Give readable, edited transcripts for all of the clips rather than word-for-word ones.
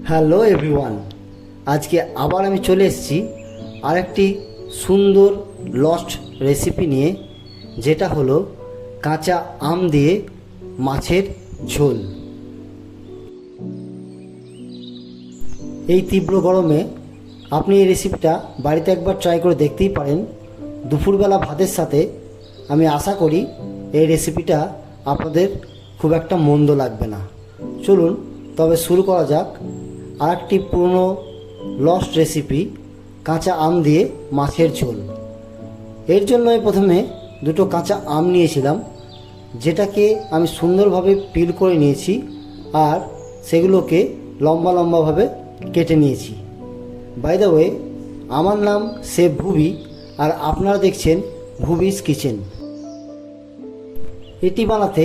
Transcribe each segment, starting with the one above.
Hello everyone, আজকে আবার আমি চলে এসেছি আরেকটি সুন্দর লস্ট রেসিপি নিয়ে, যেটা হলো কাঁচা আম দিয়ে মাছের ঝোল। এই তীব্র গরমে আপনি এই রেসিপিটা বাড়িতে একবার ট্রাই করে দেখতেই পারেন। দুপুরবেলা ভাতের সাথে আমি আশা করি এই রেসিপিটা আপনাদের খুব একটা মন্দ লাগবে না। চলুন তবে শুরু করা যাক আরেকটি পুরনো লস্ট রেসিপি, কাঁচা আম দিয়ে মাছের ঝোল। এর জন্য আমি প্রথমে দুটো কাঁচা আম নিয়েছিলাম, যেটাকে আমি সুন্দরভাবে পিল করে নিয়েছি আর সেগুলোকে লম্বা লম্বাভাবে কেটে নিয়েছি। বাই দ্য ওয়ে, আমার নাম শেফ ভুবি আর আপনারা দেখছেন ভুবিস কিচেন। এটি বানাতে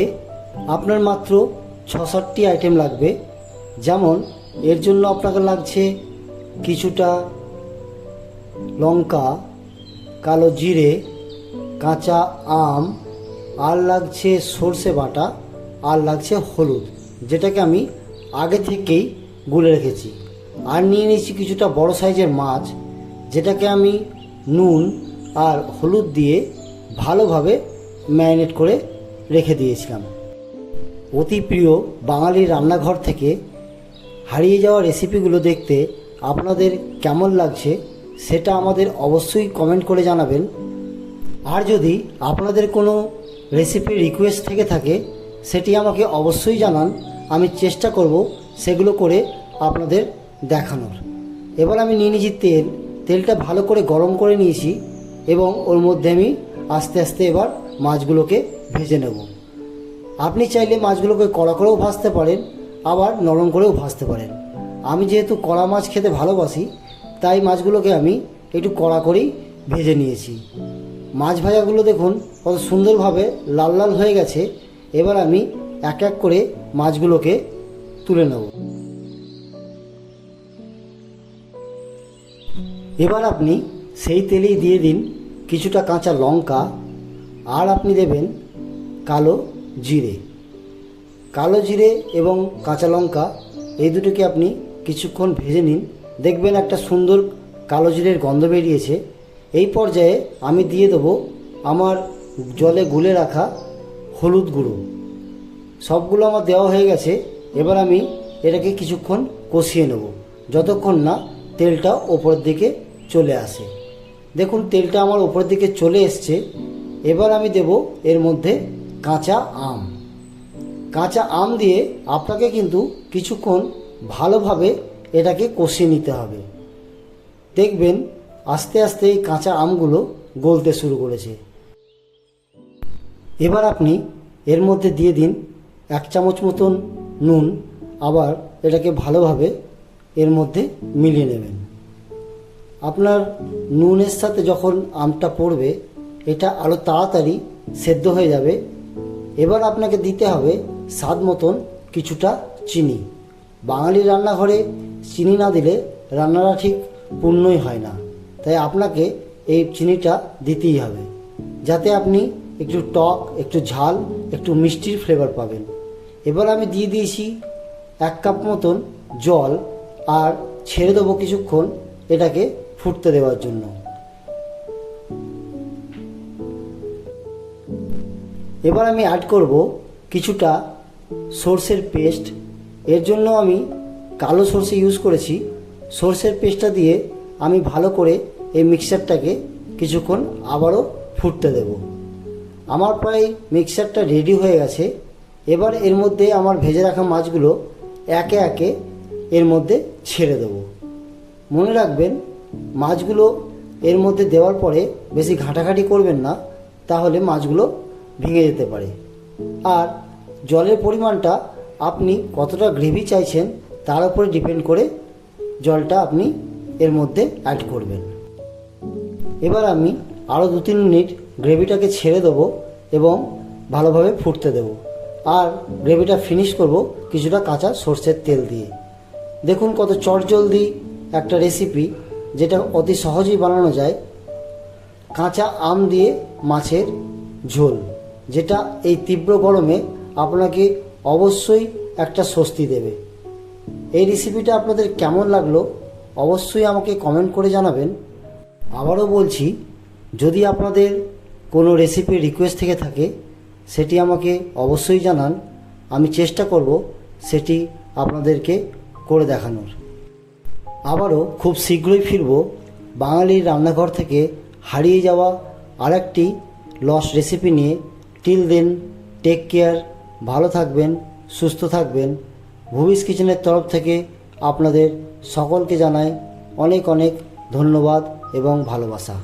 আপনার মাত্র ৬-৭টি আইটেম লাগবে। যেমন এর জন্য আপনাকে লাগছে কিছুটা লঙ্কা, কালো জিরে, কাঁচা আম, আর লাগছে সর্ষে বাটা, আর লাগছে হলুদ, যেটাকে আমি আগে থেকেই গুলে রেখেছি। আর নিয়ে নিয়েছি কিছুটা বড় সাইজের মাছ, যেটাকে আমি নুন আর হলুদ দিয়ে ভালোভাবে ম্যারিনেট করে রেখে দিয়েছিলাম। অতি প্রিয় বাঙালির রান্নাঘর থেকে হারিয়ে যাওয়া রেসিপিগুলো দেখতে আপনাদের কেমন লাগছে সেটা আমাদের অবশ্যই কমেন্ট করে জানাবেন। আর যদি আপনাদের কোনো রেসিপির রিকোয়েস্ট থেকে থাকে সেটি আমাকে অবশ্যই জানান, আমি চেষ্টা করব সেগুলো করে আপনাদের দেখানোর। এবার আমি নিয়ে নিয়েছি তেলটা ভালো করে গরম করে নিয়েছি এবং ওর মধ্যে আমি আস্তে আস্তে এবার মাছগুলোকে ভেজে নেব। আপনি চাইলে মাছগুলোকে কড়া করেও ভাজতে পারেন, আবার নরম করেও ভাজতে পারেন। আমি যেহেতু কড়া মাছ খেতে ভালোবাসি, তাই মাছগুলোকে আমি একটু কড়া করেই ভেজে নিয়েছি। মাছ ভাজাগুলো দেখুন কত সুন্দরভাবে লাল লাল হয়ে গেছে। এবার আমি এক এক করে মাছগুলোকে তুলে নেব। এবার আপনি সেই তেলেই দিয়ে দিন কিছুটা কাঁচা লঙ্কা, আর আপনি দেবেন কালো জিরে। কালো জিরে এবং কাঁচা লঙ্কা এই দুটোকে আপনি কিছুক্ষণ ভেজে নিন, দেখবেন একটা সুন্দর কালো জিরের গন্ধ বেরিয়েছে। এই পর্যায়ে আমি দিয়ে দেবো আমার জলে গুলে রাখা হলুদ গুঁড়ো। সবগুলো আমার দেওয়া হয়ে গেছে। এবার আমি এটাকে কিছুক্ষণ কষিয়ে নেব, যতক্ষণ না তেলটা ওপরের দিকে চলে আসে। দেখুন তেলটা আমার ওপরের দিকে চলে এসছে। এবার আমি দেব এর মধ্যে কাঁচা আম। কাঁচা আম দিয়ে আপনাকে কিন্তু কিছুক্ষণ ভালোভাবে এটাকে কষিয়ে নিতে হবে। দেখবেন আস্তে আস্তে এই কাঁচা আমগুলো গলতে শুরু করেছে। এবার আপনি এর মধ্যে দিয়ে দিন 1 চামচ মতন নুন, আবার এটাকে ভালোভাবে এর মধ্যে মিলিয়ে নেবেন। আপনার নুনের সাথে যখন আমটা পড়বে, এটা আরও তাড়াতাড়ি সেদ্ধ হয়ে যাবে। এবার আপনাকে দিতে হবে স্বাদ মতন কিছুটা চিনি। বাঙালির রান্নাঘরে চিনি না দিলে রান্নাটা ঠিক পূর্ণই হয় না, তাই আপনাকে এই চিনিটা দিতেই হবে, যাতে আপনি একটু টক, একটু ঝাল, একটু মিষ্টির ফ্লেভার পাবেন। এবার আমি দিয়ে দিয়েছি 1 কাপ মতন জল, আর ছেড়ে দেবো কিছুক্ষণ এটাকে ফুটতে দেওয়ার জন্য। এবার আমি অ্যাড করব কিছুটা সর্ষের পেস্ট। এর জন্য আমি কালো সর্ষে ইউজ করেছি। সর্ষের পেস্টটা দিয়ে আমি ভালো করে এই মিক্সচারটাকে কিছুক্ষণ আবারও ফুটতে দেব। আমার প্রায় মিক্সচারটা রেডি হয়ে গেছে। এবার এর মধ্যে আমার ভেজে রাখা মাছগুলো একে একে এর মধ্যে ছেড়ে দেব। মনে রাখবেন, মাছগুলো এর মধ্যে দেওয়ার পরে বেশি ঘাঁটাঘাঁটি করবেন না, তাহলে মাছগুলো ভেঙে যেতে পারে। আর জলের পরিমাণটা আপনি কতটা গ্রেভি চাইছেন তার উপরে ডিপেন্ড করে জলটা আপনি এর মধ্যে অ্যাড করবেন। এবার আমি আরও 2-3 মিনিট গ্রেভিটাকে ছেড়ে দেবো এবং ভালোভাবে ফুটতে দেব। আর গ্রেভিটা ফিনিশ করব কিছুটা কাঁচা সর্ষের তেল দিয়ে। দেখুন কত চটজলদি একটা রেসিপি, যেটা অতি সহজেই বানানো যায়। কাঁচা আম দিয়ে মাছের ঝোল, যেটা এই তীব্র গরমে আপনাকে অবশ্যই একটা স্বস্তি দেবে। এই রেসিপিটা আপনাদের কেমন লাগলো অবশ্যই আমাকে কমেন্ট করে জানাবেন। আবারও বলছি, যদি আপনাদের কোনো রেসিপির রিকোয়েস্ট থেকে থাকে সেটি আমাকে অবশ্যই জানান। আমি চেষ্টা করব সেটি আপনাদেরকে করে দেখানোর। আবারও খুব শীঘ্রই ফিরব বাঙালির রান্নাঘর থেকে হারিয়ে যাওয়া আরেকটি লস্ট রেসিপি নিয়ে। টিল দেন, টেক কেয়ার, ভালো থাকবেন, সুস্থ থাকবেন। ভুবিস কিচেনের তরফ থেকে আপনাদের সকলকে জানাই অনেক অনেক ধন্যবাদ এবং ভালোবাসা।